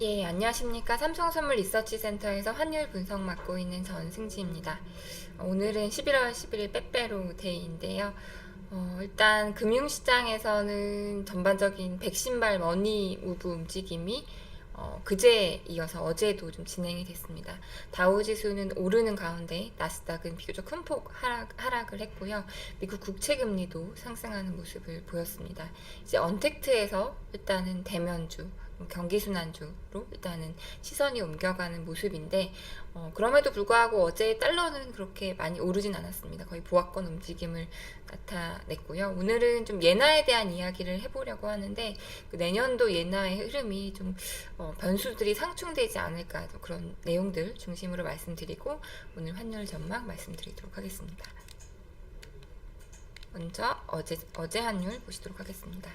예, 안녕하십니까. 삼성선물 리서치센터에서 환율 분석 맡고 있는 전승지입니다. 오늘은 11월 11일 빼빼로 데이인데요. 일단 금융시장에서는 전반적인 백신발 머니 무브 움직임이 그제에 이어서 어제도 좀 진행이 됐습니다. 다우지수는 오르는 가운데 나스닥은 비교적 큰 폭 하락을 했고요. 미국 국채금리도 상승하는 모습을 보였습니다. 이제 언택트에서 일단은 대면주, 경기순환주로 일단은 시선이 옮겨가는 모습인데 그럼에도 불구하고 어제 달러는 그렇게 많이 오르진 않았습니다. 거의 보합권 움직임을 나타냈고요. 오늘은 좀 예나에 대한 이야기를 해보려고 하는데 그 내년도 예나의 흐름이 좀 변수들이 상충되지 않을까 그런 내용들 중심으로 말씀드리고 오늘 환율 전망 말씀드리도록 하겠습니다. 먼저 어제 환율 보시도록 하겠습니다.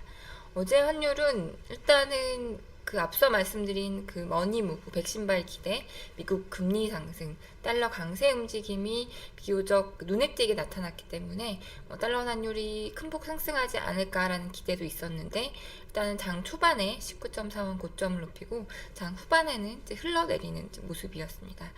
어제 환율은 일단은 그 앞서 말씀드린 그 머니 무브, 백신발 기대, 미국 금리 상승, 달러 강세 움직임이 비교적 눈에 띄게 나타났기 때문에 달러 환율이 큰 폭 상승하지 않을까라는 기대도 있었는데 일단은 장 초반에 19.4원 고점을 높이고 장 후반에는 이제 흘러내리는 모습이었습니다.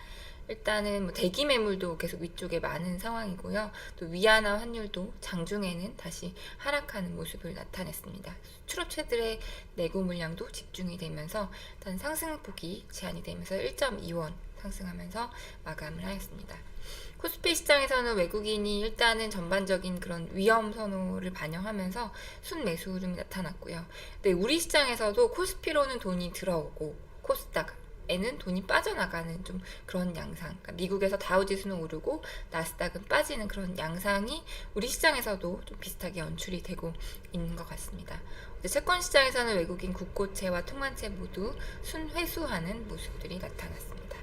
일단은 대기 매물도 계속 위쪽에 많은 상황이고요. 또 위안화 환율도 장중에는 다시 하락하는 모습을 나타냈습니다. 수출업체들의 내구 물량도 집중이 되면서 일단 상승폭이 제한이 되면서 1.2원 상승하면서 마감을 하였습니다. 코스피 시장에서는 외국인이 일단은 전반적인 그런 위험 선호를 반영하면서 순매수 흐름이 나타났고요. 근데 우리 시장에서도 코스피로는 돈이 들어오고 코스닥 에는 돈이 빠져나가는 좀 그런 양상. 그러니까 미국에서 다우지수는 오르고 나스닥은 빠지는 그런 양상이 우리 시장에서도 좀 비슷하게 연출이 되고 있는 것 같습니다. 채권 시장에서는 외국인 국고채와 통관채 모두 순회수하는 모습들이 나타났습니다.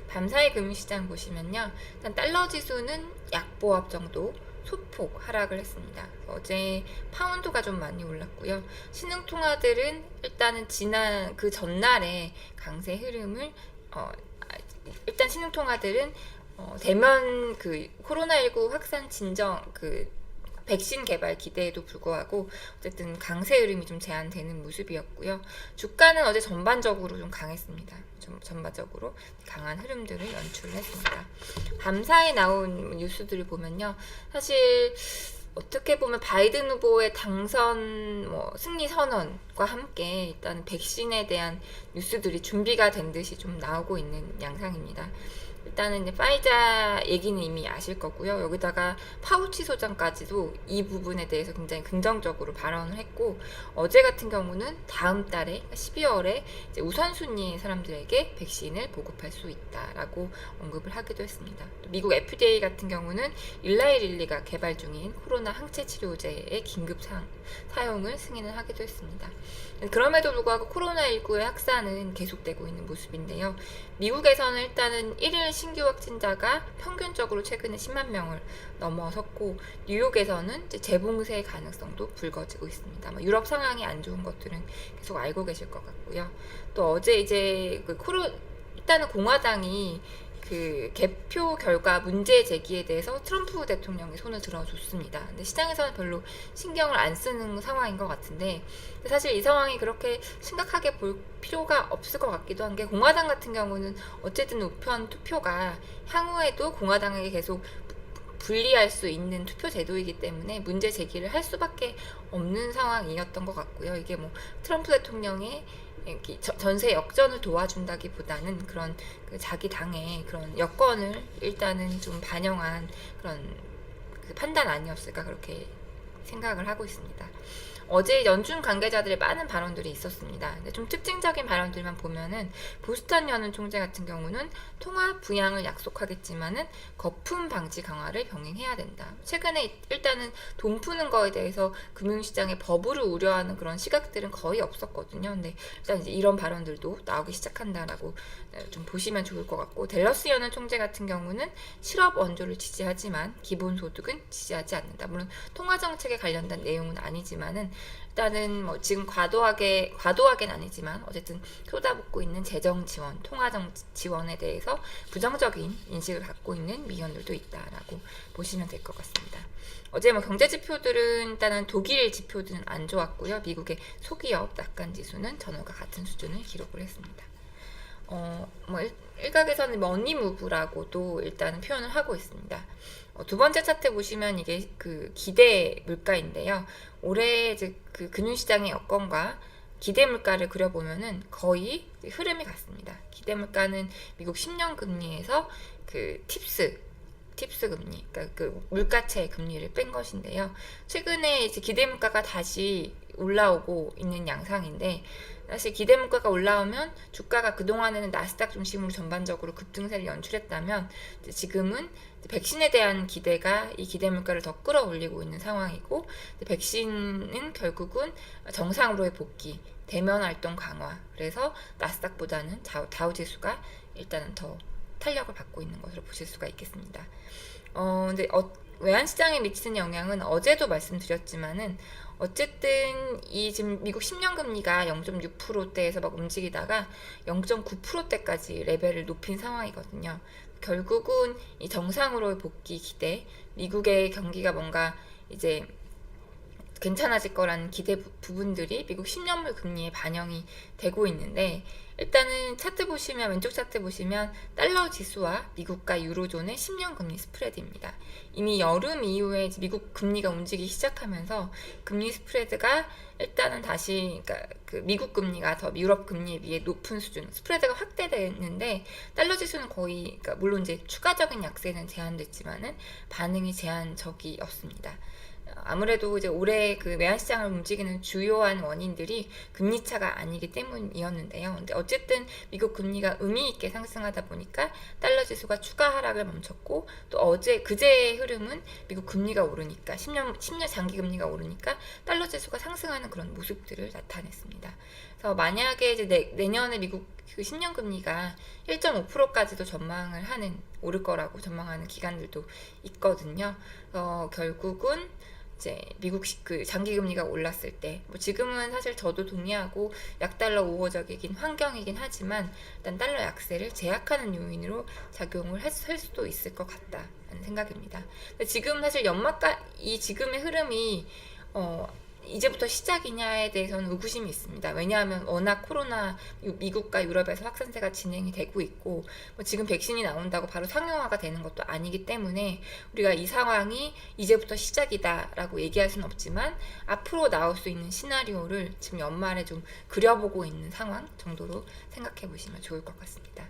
밤사이 금융시장 보시면요, 일단 달러 지수는 약보합 정도 소폭 하락을 했습니다. 어제 파운드가 좀 많이 올랐고요. 신흥통화들은 일단은 지난 그 전날에 강세 흐름을 일단 신흥통화들은 대면 그 코로나19 확산 진정 그 백신 개발 기대에도 불구하고 어쨌든 강세 흐름이 좀 제한되는 모습이었고요. 주가는 어제 전반적으로 좀 강했습니다. 전반적으로 강한 흐름들을 연출했습니다. 밤사이 나온 뉴스들을 보면요. 사실 어떻게 보면 바이든 후보의 당선 승리 선언과 함께 일단 백신에 대한 뉴스들이 준비가 된 듯이 좀 나오고 있는 양상입니다. 일단은 이제 파이자 얘기는 이미 아실 거고요. 여기다가 파우치 소장까지도 이 부분에 대해서 굉장히 긍정적으로 발언을 했고 어제 같은 경우는 다음 달에 12월에 이제 우선순위의 사람들에게 백신을 보급할 수 있다라고 언급을 하기도 했습니다. 미국 FDA 같은 경우는 일라이릴리가 개발 중인 코로나 항체 치료제의 긴급 사용을 승인을 하기도 했습니다. 그럼에도 불구하고 코로나19의 확산은 계속되고 있는 모습인데요. 미국에서는 일단은 1일 신규 확진자가 평균적으로 최근에 10만 명을 넘어섰고 뉴욕에서는 이제 재봉쇄 가능성도 불거지고 있습니다. 유럽 상황이 안 좋은 것들은 계속 알고 계실 것 같고요. 또 어제 이제 일단은 공화당이 그 개표 결과 문제 제기에 대해서 트럼프 대통령이 손을 들어줬습니다. 근데 시장에서는 별로 신경을 안 쓰는 상황인 것 같은데 사실 이 상황이 그렇게 심각하게 볼 필요가 없을 것 같기도 한 게 공화당 같은 경우는 어쨌든 우편 투표가 향후에도 공화당에게 계속 불리할 수 있는 투표 제도이기 때문에 문제 제기를 할 수밖에 없는 상황이었던 것 같고요. 이게 트럼프 대통령의 전세 역전을 도와준다기보다는 그런 자기 당의 그런 여건을 일단은 좀 반영한 그런 그 판단 아니었을까 그렇게 생각을 하고 있습니다. 어제 연준 관계자들의 많은 발언들이 있었습니다. 근데 좀 특징적인 발언들만 보면은 보스턴 연은 총재 같은 경우는 통화 부양을 약속하겠지만은 거품 방지 강화를 병행해야 된다. 최근에 일단은 돈 푸는 거에 대해서 금융시장의 버블을 우려하는 그런 시각들은 거의 없었거든요. 근데 일단 이제 이런 발언들도 나오기 시작한다라고 좀 보시면 좋을 것 같고 댈러스 연은 총재 같은 경우는 실업 원조를 지지하지만 기본소득은 지지하지 않는다. 물론 통화 정책에 관련된 내용은 아니지만은 일단은 뭐 지금 과도하게는 아니지만 어쨌든 쏟아붓고 있는 재정 지원, 통화정 지원에 대해서 부정적인 인식을 갖고 있는 미디어들도 있다라고 보시면 될 것 같습니다. 어제 뭐 경제 지표들은 일단은 독일 지표들은 안 좋았고요. 미국의 소기업 낙관 지수는 전월과 같은 수준을 기록을 했습니다. 뭐 일각에서는 머니 무브라고도 일단은 표현을 하고 있습니다. 두 번째 차트 보시면 이게 그 기대 물가인데요. 올해 이제 그 금융시장의 여건과 기대 물가를 그려보면은 거의 흐름이 같습니다. 기대 물가는 미국 10년 금리에서 그 팁스 금리, 그러니까 그 물가채 금리를 뺀 것인데요. 최근에 이제 기대 물가가 다시 올라오고 있는 양상인데, 사실 기대 물가가 올라오면 주가가 그동안에는 나스닥 중심으로 전반적으로 급등세를 연출했다면, 지금은 백신에 대한 기대가 이 기대 물가를 더 끌어올리고 있는 상황이고, 백신은 결국은 정상으로의 복귀, 대면 활동 강화, 그래서 나스닥보다는 다우지수가 일단은 더 탄력을 받고 있는 것으로 보실 수가 있겠습니다. 근데 외환시장에 미치는 영향은 어제도 말씀드렸지만은 어쨌든 이 지금 미국 10년 금리가 0.6%대에서 막 움직이다가 0.9%대까지 레벨을 높인 상황이거든요. 결국은 이 정상으로의 복귀 기대, 미국의 경기가 뭔가 이제 괜찮아질 거라는 기대 부분들이 미국 10년물 금리에 반영이 되고 있는데, 일단은 차트 보시면, 왼쪽 차트 보시면 달러 지수와 미국과 유로존의 10년 금리 스프레드입니다. 이미 여름 이후에 미국 금리가 움직이기 시작하면서 금리 스프레드가 일단은 다시, 그러니까 그 미국 금리가 더 유럽 금리에 비해 높은 수준, 스프레드가 확대됐는데, 달러 지수는 거의, 그러니까 물론 이제 추가적인 약세는 제한됐지만은 반응이 제한적이었습니다. 아무래도 이제 올해 그 외환시장을 움직이는 주요한 원인들이 금리차가 아니기 때문이었는데요. 근데 어쨌든 미국 금리가 의미 있게 상승하다 보니까 달러 지수가 추가 하락을 멈췄고, 또 그제의 흐름은 미국 금리가 오르니까 10년 장기 금리가 오르니까 달러 지수가 상승하는 그런 모습들을 나타냈습니다. 그래서 만약에 이제 내년에 미국 그 10년 금리가 1.5%까지도 오를 거라고 전망하는 기관들도 있거든요. 결국은 이제 미국 그 장기 금리가 올랐을 때, 뭐 지금은 사실 저도 동의하고 약달러 우호적이긴 환경이긴 하지만 일단 달러 약세를 제약하는 요인으로 작용을 할 수도 있을 것 같다는 생각입니다. 근데 지금 사실 이 지금의 흐름이 이제부터 시작이냐에 대해서는 의구심이 있습니다. 왜냐하면 워낙 코로나 미국과 유럽에서 확산세가 진행이 되고 있고, 뭐 지금 백신이 나온다고 바로 상용화가 되는 것도 아니기 때문에 우리가 이 상황이 이제부터 시작이다라고 얘기할 수는 없지만 앞으로 나올 수 있는 시나리오를 지금 연말에 좀 그려보고 있는 상황 정도로 생각해 보시면 좋을 것 같습니다.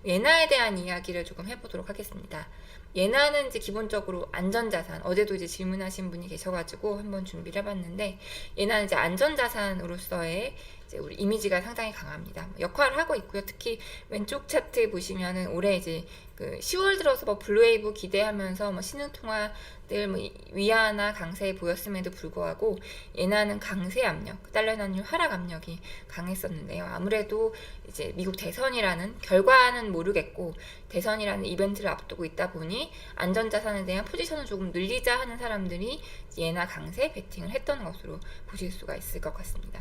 예나에 대한 이야기를 조금 해보도록 하겠습니다. 예나는 이제 기본적으로 안전자산, 어제도 이제 질문하신 분이 계셔가지고 한번 준비를 해봤는데, 예나는 이제 안전자산으로서의 이제 우리 이미지가 상당히 강합니다. 역할을 하고 있고요. 특히 왼쪽 차트 보시면은 올해 이제 그 10월 들어서 뭐 블루웨이브 기대하면서 뭐 신흥통화들 뭐 위안화 강세 보였음에도 불구하고 예나는 강세 압력, 달러 환율 하락 압력이 강했었는데요. 아무래도 이제 미국 대선이라는 결과는 모르겠고 대선이라는 이벤트를 앞두고 있다 보니 안전자산에 대한 포지션을 조금 늘리자 하는 사람들이 예나 강세 베팅을 했던 것으로 보실 수가 있을 것 같습니다.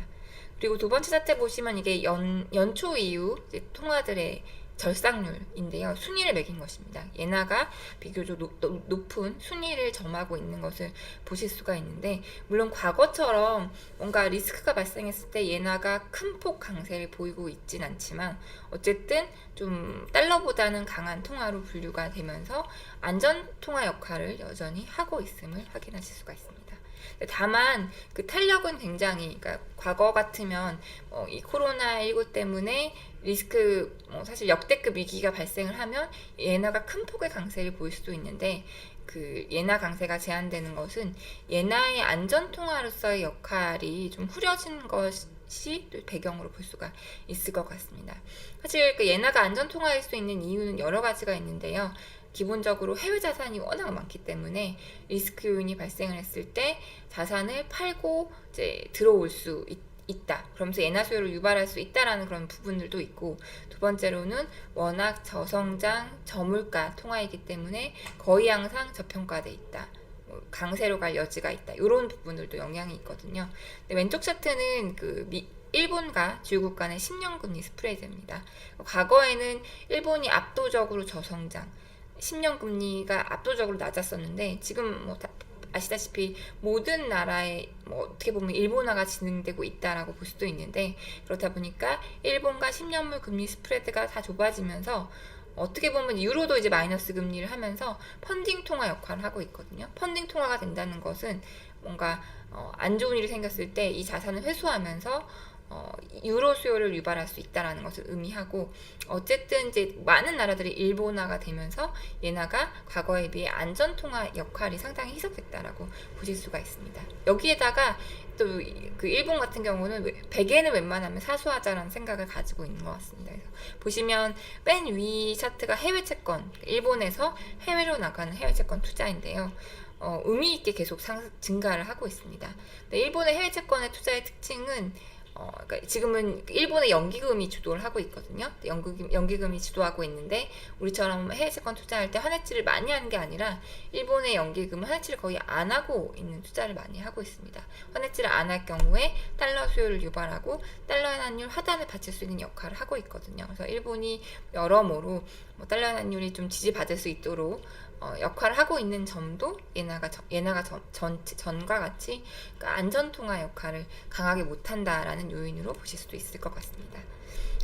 그리고 두 번째 차트 보시면 이게 연초 이후 이제 통화들의 절상률인데요. 순위를 매긴 것입니다. 예나가 비교적 높은 순위를 점하고 있는 것을 보실 수가 있는데, 물론 과거처럼 뭔가 리스크가 발생했을 때 예나가 큰 폭 강세를 보이고 있진 않지만 어쨌든 좀 달러보다는 강한 통화로 분류가 되면서 안전 통화 역할을 여전히 하고 있음을 확인하실 수가 있습니다. 다만 그 탄력은 굉장히, 그러니까 과거 같으면 이 코로나19 때문에 리스크 사실 역대급 위기가 발생을 하면 예나가 큰 폭의 강세를 보일 수도 있는데, 그 예나 강세가 제한되는 것은 예나의 안전 통화로서의 역할이 좀 후려진 것이 또 배경으로 볼 수가 있을 것 같습니다. 사실 그 예나가 안전 통화일 수 있는 이유는 여러 가지가 있는데요. 기본적으로 해외 자산이 워낙 많기 때문에 리스크 요인이 발생을 했을 때 자산을 팔고 이제 들어올 수 있다. 그러면서 예나 수요를 유발할 수 있다라는 그런 부분들도 있고, 두 번째로는 워낙 저성장, 저물가 통화이기 때문에 거의 항상 저평가돼 있다. 강세로 갈 여지가 있다. 이런 부분들도 영향이 있거든요. 근데 왼쪽 차트는 일본과 중국 간의 10년 금리 스프레드입니다. 과거에는 일본이 압도적으로 저성장, 10년 금리가 압도적으로 낮았었는데 지금 아시다시피 모든 나라에 어떻게 보면 일본화가 진행되고 있다라고 볼 수도 있는데, 그렇다 보니까 일본과 10년물 금리 스프레드가 다 좁아지면서 어떻게 보면 유로도 이제 마이너스 금리를 하면서 펀딩 통화 역할을 하고 있거든요. 펀딩 통화가 된다는 것은 뭔가 안 좋은 일이 생겼을 때 이 자산을 회수하면서 유로 수요를 유발할 수 있다라는 것을 의미하고, 어쨌든 이제 많은 나라들이 일본화가 되면서 엔화가 과거에 비해 안전통화 역할이 상당히 희석됐다라고 보실 수가 있습니다. 여기에다가 또 그 일본 같은 경우는 100엔을 웬만하면 사수하자라는 생각을 가지고 있는 것 같습니다. 그래서 보시면 맨 위 차트가 해외 채권, 일본에서 해외로 나가는 해외 채권 투자인데요. 의미 있게 계속 증가를 하고 있습니다. 일본의 해외 채권의 투자의 특징은 그러니까 지금은 일본의 연기금이 주도를 하고 있거든요. 연기금이 주도하고 있는데, 우리처럼 해외 채권 투자할 때 환해지를 많이 하는 게 아니라 일본의 연기금은 환해지를 거의 안 하고 있는 투자를 많이 하고 있습니다. 환해지를 안 할 경우에 달러 수요를 유발하고 달러 환율 하단을 받칠 수 있는 역할을 하고 있거든요. 그래서 일본이 여러모로 달러 환율이 좀 지지받을 수 있도록 역할을 하고 있는 점도 엔화가 전과 같이 그러니까 안전통화 역할을 강하게 못한다라는 요인으로 보실 수도 있을 것 같습니다.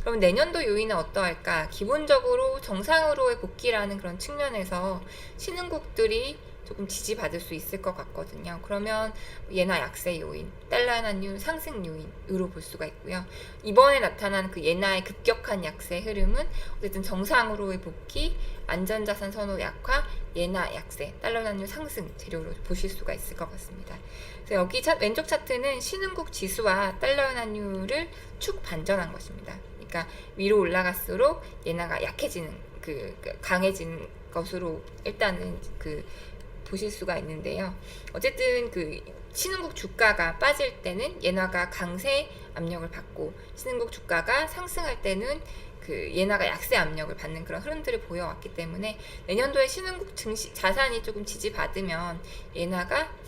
그럼 내년도 요인은 어떠할까? 기본적으로 정상으로의 복귀라는 그런 측면에서 신흥국들이 조금 지지받을 수 있을 것 같거든요. 그러면 엔화 약세 요인, 달러 환율 상승 요인으로 볼 수가 있고요. 이번에 나타난 그 엔화의 급격한 약세 흐름은 어쨌든 정상으로의 복귀, 안전자산 선호 약화, 엔화 약세, 달러 환율 상승 재료로 보실 수가 있을 것 같습니다. 그래서 여기 왼쪽 차트는 신흥국 지수와 달러 환율을 축 반전한 것입니다. 그러니까 위로 올라갈수록 엔화가 약해지는 강해지는 것으로 일단은 보실 수가 있는데요. 어쨌든 신흥국 주가가 빠질 때는 엔화가 강세 압력을 받고, 신흥국 주가가 상승할 때는 엔화가 약세 압력을 받는 그런 흐름들을 보여왔기 때문에 내년도에 신흥국 자산이 조금 지지받으면 엔화가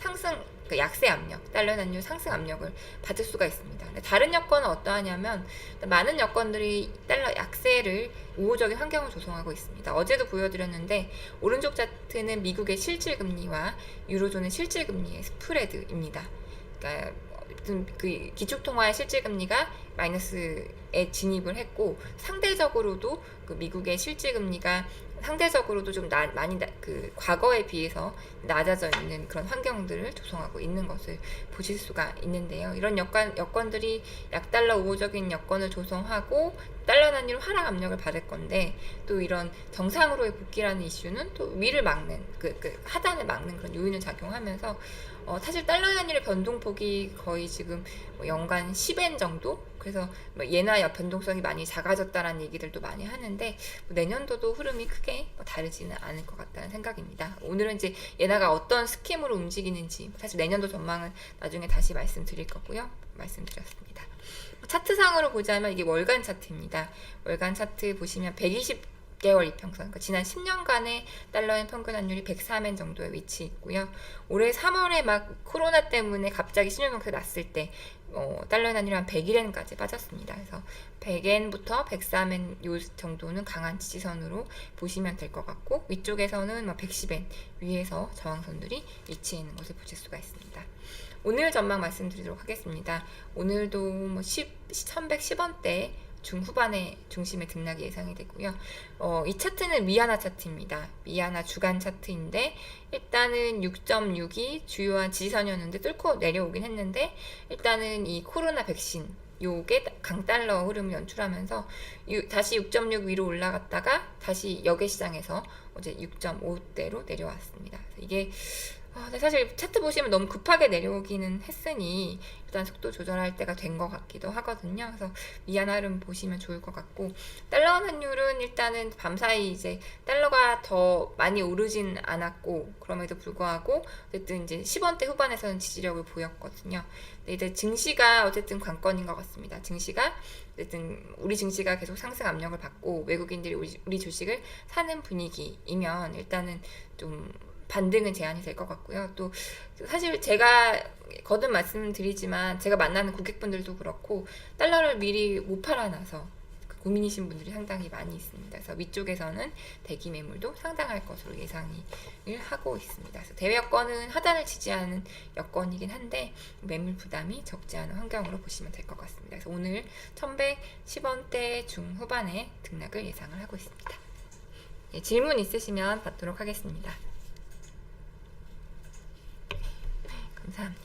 약세 압력, 달러 환율 상승 압력을 받을 수가 있습니다. 다른 여건은 어떠하냐면, 많은 여건들이 달러 약세를 우호적인 환경을 조성하고 있습니다. 어제도 보여드렸는데, 오른쪽 차트는 미국의 실질금리와 유로존의 실질금리의 스프레드입니다. 그러니까 기축통화의 실질금리가 마이너스에 진입을 했고, 상대적으로도 미국의 실질금리가 상대적으로도 좀 많이 과거에 비해서 낮아져 있는 그런 환경들을 조성하고 있는 것을 보실 수가 있는데요. 이런 여건들이 약달러 우호적인 여건을 조성하고 달러 환율 하락 압력을 받을 건데, 또 이런 정상으로의 복귀라는 이슈는 또 위를 막는 하단을 막는 그런 요인을 작용하면서 사실 달러 환율의 변동폭이 거의 지금 연간 10엔 정도? 그래서 엔화의 변동성이 많이 작아졌다라는 얘기들도 많이 하는데, 내년도도 흐름이 크게 다르지는 않을 것 같다는 생각입니다. 오늘은 이제 엔화가 어떤 스킴으로 움직이는지, 사실 내년도 전망은 나중에 다시 말씀드릴 거고요. 말씀드렸습니다. 차트상으로 보자면 이게 월간 차트입니다. 월간 차트 보시면 120개월 이평선, 그러니까 지난 10년간의 달러엔 평균 환율이 103엔 정도에 위치해 있고요. 올해 3월에 막 코로나 때문에 갑자기 신용정책 났을 때 달러 환율이 한 101엔까지 빠졌습니다. 그래서 100엔부터 103엔 요 정도는 강한 지지선으로 보시면 될 것 같고, 위쪽에서는 110엔 위에서 저항선들이 위치해 있는 것을 보실 수가 있습니다. 오늘 전망 말씀드리도록 하겠습니다. 오늘도 1110원대 중후반의 중심의 등락이 예상이 되고요. 이 차트는 미아나 차트입니다. 미아나 주간 차트인데, 일단은 6.6이 주요한 지지선이었는데 뚫고 내려오긴 했는데, 일단은 이 코로나 백신 요게 강달러 흐름을 연출하면서 다시 6.6 위로 올라갔다가 다시 역외 시장에서 어제 6.5대로 내려왔습니다. 이게 사실 차트 보시면 너무 급하게 내려오기는 했으니 일단 속도 조절할 때가 된 것 같기도 하거든요. 그래서 미아나 흐름 보시면 좋을 것 같고, 달러 환율은 일단은 밤사이 이제 달러가 더 많이 오르진 않았고, 그럼에도 불구하고 어쨌든 이제 10원대 후반에서는 지지력을 보였거든요. 근데 이제 증시가 어쨌든 관건인 것 같습니다. 증시가 어쨌든 우리 증시가 계속 상승 압력을 받고 외국인들이 우리 주식을 사는 분위기이면 일단은 좀 반등은 제한이 될 것 같고요. 또 사실 제가 거듭 말씀드리지만 제가 만나는 고객분들도 그렇고 달러를 미리 못 팔아놔서 고민이신 분들이 상당히 많이 있습니다. 그래서 위쪽에서는 대기 매물도 상당할 것으로 예상을 하고 있습니다. 그래서 대외 여건은 하단을 지지하는 여건이긴 한데 매물 부담이 적지 않은 환경으로 보시면 될 것 같습니다. 그래서 오늘 1110원대 중후반에 등락을 예상을 하고 있습니다. 예, 질문 있으시면 받도록 하겠습니다. 감사합니다.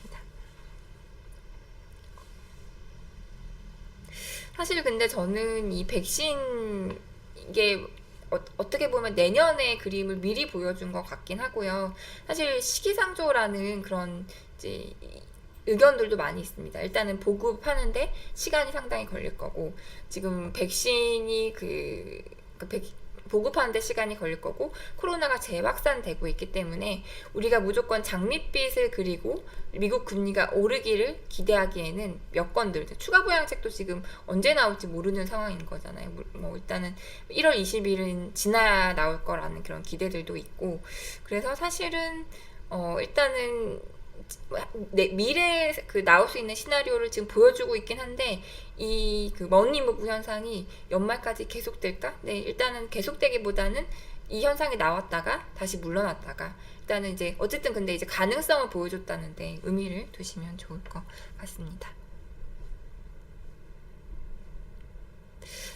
사실 근데 저는 이 백신 이게 어떻게 보면 내년의 그림을 미리 보여준 것 같긴 하고요. 사실 시기상조라는 그런 이제 의견들도 많이 있습니다. 일단은 보급하는데 시간이 상당히 걸릴 거고 지금 백신이 보급하는데 시간이 걸릴 거고 코로나가 재확산되고 있기 때문에 우리가 무조건 장밋빛을 그리고 미국 금리가 오르기를 기대하기에는 여건들 추가 부양책도 지금 언제 나올지 모르는 상황인 거잖아요. 뭐 일단은 1월 20일은 지나야 나올 거라는 그런 기대들도 있고 그래서 사실은 일단은 미래에 나올 수 있는 시나리오를 지금 보여주고 있긴 한데 이 머니무브 현상이 연말까지 계속될까? 네, 일단은 계속되기보다는 이 현상이 나왔다가 다시 물러났다가 일단은 이제 어쨌든 근데 이제 가능성을 보여줬다는데 의미를 두시면 좋을 것 같습니다.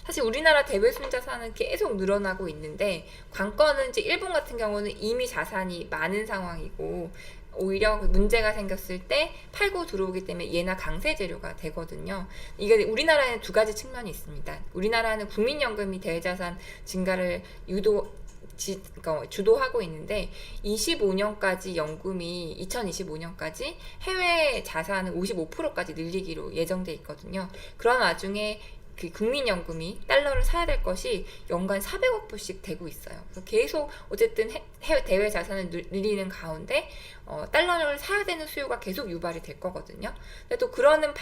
사실 우리나라 대외순 자산은 계속 늘어나고 있는데 관건은 이제 일본 같은 경우는 이미 자산이 많은 상황이고 오히려 문제가 생겼을 때 팔고 들어오기 때문에 얘나 강세 재료가 되거든요. 이게 우리나라에는 두 가지 측면이 있습니다. 우리나라는 국민연금이 대외자산 증가를 주도하고 있는데 25년까지 연금이 2025년까지 해외 자산을 55%까지 늘리기로 예정돼 있거든요. 그런 와중에 국민연금이 달러를 사야 될 것이 연간 400억 불씩 되고 있어요. 그래서 계속 어쨌든 해외 대외 자산을 늘리는 가운데 달러를 사야 되는 수요가 계속 유발이 될 거거든요. 근데 또 그러면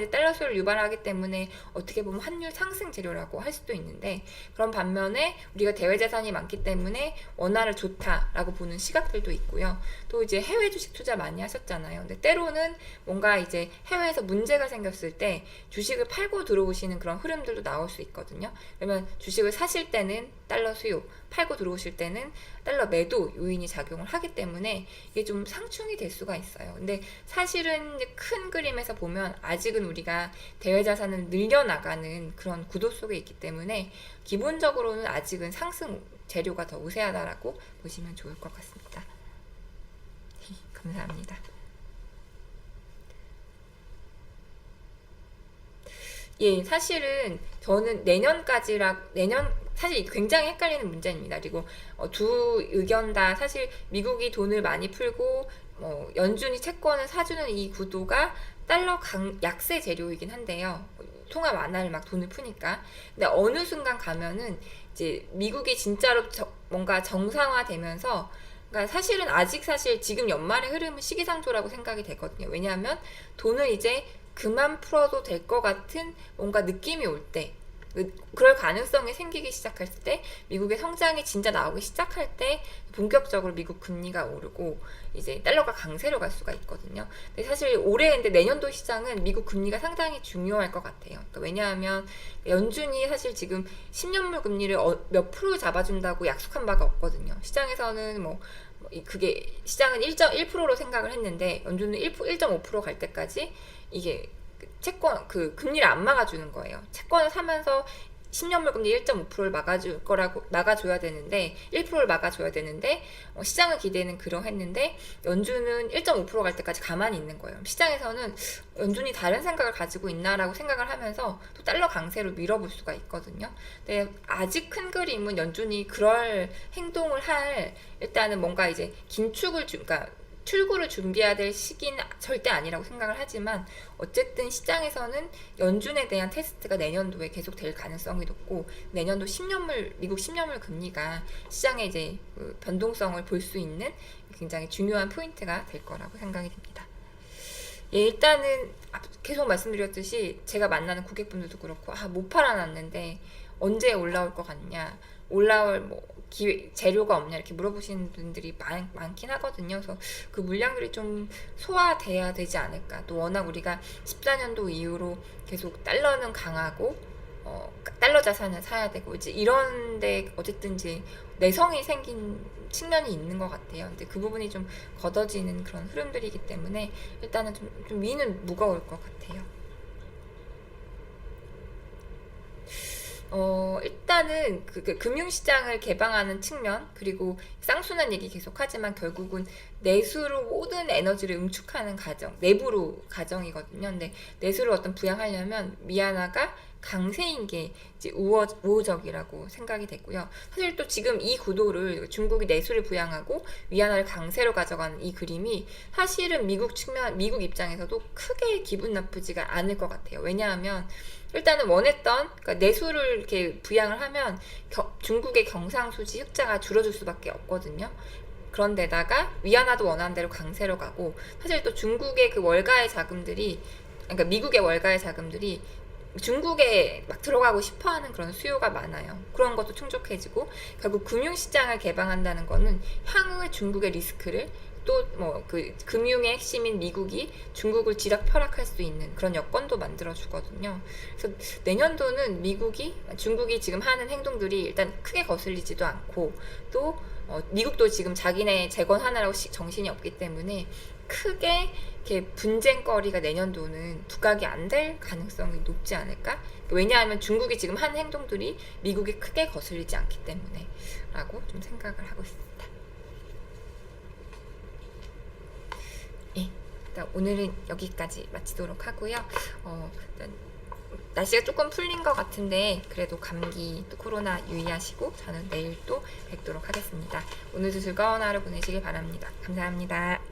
이제 달러 수요를 유발하기 때문에 어떻게 보면 환율 상승 재료라고 할 수도 있는데 그런 반면에 우리가 대외 자산이 많기 때문에 원화를 좋다라고 보는 시각들도 있고요. 또 이제 해외 주식 투자 많이 하셨잖아요. 근데 때로는 뭔가 이제 해외에서 문제가 생겼을 때 주식을 팔고 들어오시는 그런 흐름들도 나올 수 있거든요. 그러면 주식을 사실 때는 달러 수요, 팔고 들어오실 때는 달러 매도 요인이 작용을 하기 때문에 이게 좀 상충이 될 수가 있어요. 근데 사실은 큰 그림에서 보면 아직은 우리가 대외 자산을 늘려나가는 그런 구도 속에 있기 때문에 기본적으로는 아직은 상승 재료가 더 우세하다라고 보시면 좋을 것 같습니다. 감사합니다. 예, 사실은 저는 내년 사실 굉장히 헷갈리는 문제입니다. 그리고 두 의견 다 사실 미국이 돈을 많이 풀고 연준이 채권을 사주는 이 구도가 달러 약세 재료이긴 한데요. 통화 완화를 막 돈을 푸니까. 근데 어느 순간 가면은 이제 미국이 진짜로 뭔가 정상화되면서 그러니까 사실은 사실 지금 연말의 흐름은 시기상조라고 생각이 되거든요. 왜냐하면 돈을 이제 그만 풀어도 될 것 같은 뭔가 느낌이 올 때, 그럴 가능성이 생기기 시작할 때, 미국의 성장이 진짜 나오기 시작할 때 본격적으로 미국 금리가 오르고 이제 달러가 강세로 갈 수가 있거든요. 근데 사실 근데 내년도 시장은 미국 금리가 상당히 중요할 것 같아요. 그러니까 왜냐하면 연준이 사실 지금 10년물 금리를 몇 프로 잡아준다고 약속한 바가 없거든요. 시장에서는 그게 시장은 1.1%로 생각을 했는데 연준은 1.5% 갈 때까지 이게 채권 금리를 안 막아주는 거예요. 채권을 사면서 10년물 금리 1.5%를 막아줘야 되는데 1%를 막아줘야 되는데 시장의 기대는 그러했는데 연준은 1.5% 갈 때까지 가만히 있는 거예요. 시장에서는 연준이 다른 생각을 가지고 있나라고 생각을 하면서 또 달러 강세로 밀어볼 수가 있거든요. 근데 아직 큰 그림은 연준이 그럴 행동을 일단은 뭔가 이제 그러니까 출구를 준비해야 될 시기는 절대 아니라고 생각을 하지만 어쨌든 시장에서는 연준에 대한 테스트가 내년도에 계속 될 가능성이 높고 내년도 미국 10년물 금리가 시장의 이제 변동성을 볼 수 있는 굉장히 중요한 포인트가 될 거라고 생각이 듭니다. 예, 일단은 계속 말씀드렸듯이 제가 만나는 고객분들도 그렇고 못 팔아놨는데 언제 올라올 것 같냐, 올라올 재료가 없냐 이렇게 물어보시는 분들이 많긴 하거든요. 그래서 그 물량들이 좀 소화돼야 되지 않을까. 또 워낙 우리가 14년도 이후로 계속 달러는 강하고 달러 자산을 사야 되고 이제 이런데 어쨌든 이제 내성이 생긴 측면이 있는 것 같아요. 근데 그 부분이 좀 걷어지는 그런 흐름들이기 때문에 일단은 좀 위는 무거울 것 같아요. 일단은 그 금융시장을 개방하는 측면, 그리고 쌍순환 얘기 계속 하지만 결국은 내수로 모든 에너지를 응축하는 가정, 내부로 가정이거든요. 근데 내수를 어떤 부양하려면 위안화가 강세인 게 이제 우호적이라고 생각이 됐고요. 사실 또 지금 이 구도를 중국이 내수를 부양하고 위안화를 강세로 가져가는 이 그림이 사실은 미국 입장에서도 크게 기분 나쁘지가 않을 것 같아요. 왜냐하면 일단은 원했던, 그러니까 내수를 이렇게 부양을 하면 중국의 경상수지 흑자가 줄어들 수밖에 없거든요. 그런데다가 위안화도 원하는 대로 강세로 가고, 사실 또 중국의 그 월가의 자금들이, 그러니까 미국의 월가의 자금들이 중국에 막 들어가고 싶어하는 그런 수요가 많아요. 그런 것도 충족해지고, 결국 금융시장을 개방한다는 거는 향후의 중국의 리스크를, 또 뭐 그 금융의 핵심인 미국이 중국을 쥐락펴락할 수 있는 그런 여건도 만들어 주거든요. 그래서 내년도는 중국이 지금 하는 행동들이 일단 크게 거슬리지도 않고, 또 미국도 지금 자기네 재건하느라고 정신이 없기 때문에 크게 이렇게 분쟁거리가 내년도는 부각이 안 될 가능성이 높지 않을까? 왜냐하면 중국이 지금 하는 행동들이 미국에 크게 거슬리지 않기 때문에 라고 좀 생각을 하고 있습니다. 예, 일단 오늘은 여기까지 마치도록 하고요. 날씨가 조금 풀린 것 같은데 그래도 감기 또 코로나 유의하시고 저는 내일 또 뵙도록 하겠습니다. 오늘도 즐거운 하루 보내시길 바랍니다. 감사합니다.